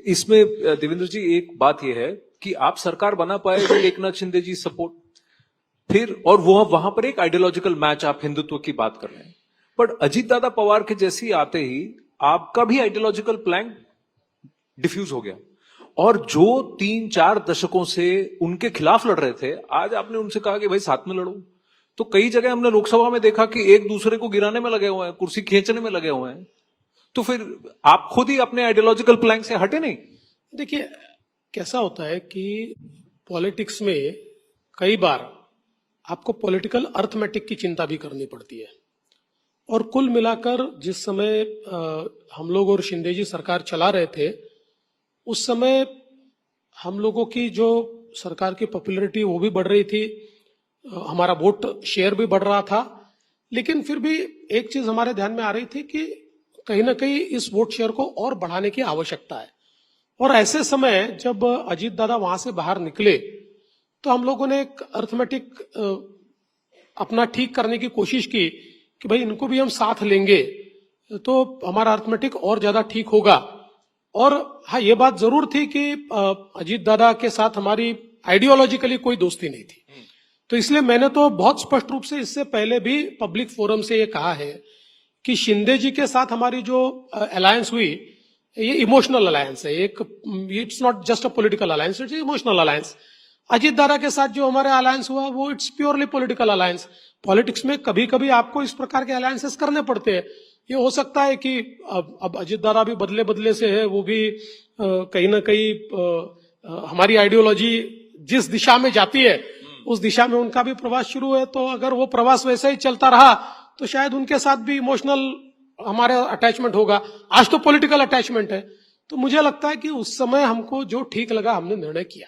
इसमें देवेंद्र जी एक बात यह है कि आप सरकार बना पाए तो एकनाथ शिंदे जी सपोर्ट, फिर और वो वहां पर एक आइडियोलॉजिकल मैच, आप हिंदुत्व की बात कर रहे हैं, पर अजीत दादा पवार के जैसी आते ही आपका भी आइडियोलॉजिकल प्लान डिफ्यूज हो गया। और जो 3-4 दशकों से उनके खिलाफ लड़ रहे थे, आज आपने उनसे कहा कि भाई साथ में लड़ो। तो कई जगह हमने लोकसभा में देखा कि एक दूसरे को गिराने में लगे हुए हैं, कुर्सी खींचने में लगे हुए हैं। तो फिर आप खुद ही अपने आइडियोलॉजिकल प्लान से हटे नहीं? देखिए, कैसा होता है कि पॉलिटिक्स में कई बार आपको पॉलिटिकल अर्थमेटिक की चिंता भी करनी पड़ती है। और कुल मिलाकर जिस समय हम लोग और शिंदे जी सरकार चला रहे थे, उस समय हम लोगों की जो सरकार की पॉपुलैरिटी वो भी बढ़ रही थी, हमारा वोट शेयर भी बढ़ रहा था। लेकिन फिर भी एक चीज हमारे ध्यान में आ रही थी कि कहीं ना कहीं इस वोट शेयर को और बढ़ाने की आवश्यकता है। और ऐसे समय जब अजीत दादा वहां से बाहर निकले, तो हम लोगों ने एक अर्थमेटिक अपना ठीक करने की कोशिश की कि भाई इनको भी हम साथ लेंगे तो हमारा अर्थमेटिक और ज्यादा ठीक होगा। और हाँ, ये बात जरूर थी कि अजीत दादा के साथ हमारी आइडियोलॉजिकली कोई दोस्ती नहीं थी। तो इसलिए मैंने तो बहुत स्पष्ट रूप से इससे पहले भी पब्लिक फोरम से ये कहा है कि शिंदे जी के साथ हमारी जो अलायंस हुई, ये इमोशनल अलायंस है। एक, it's not just a political alliance, it's emotional alliance. Ajit दादा के साथ जो हमारा अलायंस हुआ वो it's purely political alliance. Politics में कभी कभी आपको इस प्रकार के अलायंसेस करने पड़ते हैं। ये हो सकता है कि अब अजीत दादा भी बदले बदले से है, वो भी कहीं ना कहीं हमारी आइडियोलॉजी जिस दिशा में जाती है उस दिशा में उनका भी प्रवास शुरू है। तो अगर वो प्रवास वैसे ही चलता रहा तो शायद उनके साथ भी इमोशनल हमारा अटैचमेंट होगा। आज तो पॉलिटिकल अटैचमेंट है। तो मुझे लगता है कि उस समय हमको जो ठीक लगा हमने निर्णय किया।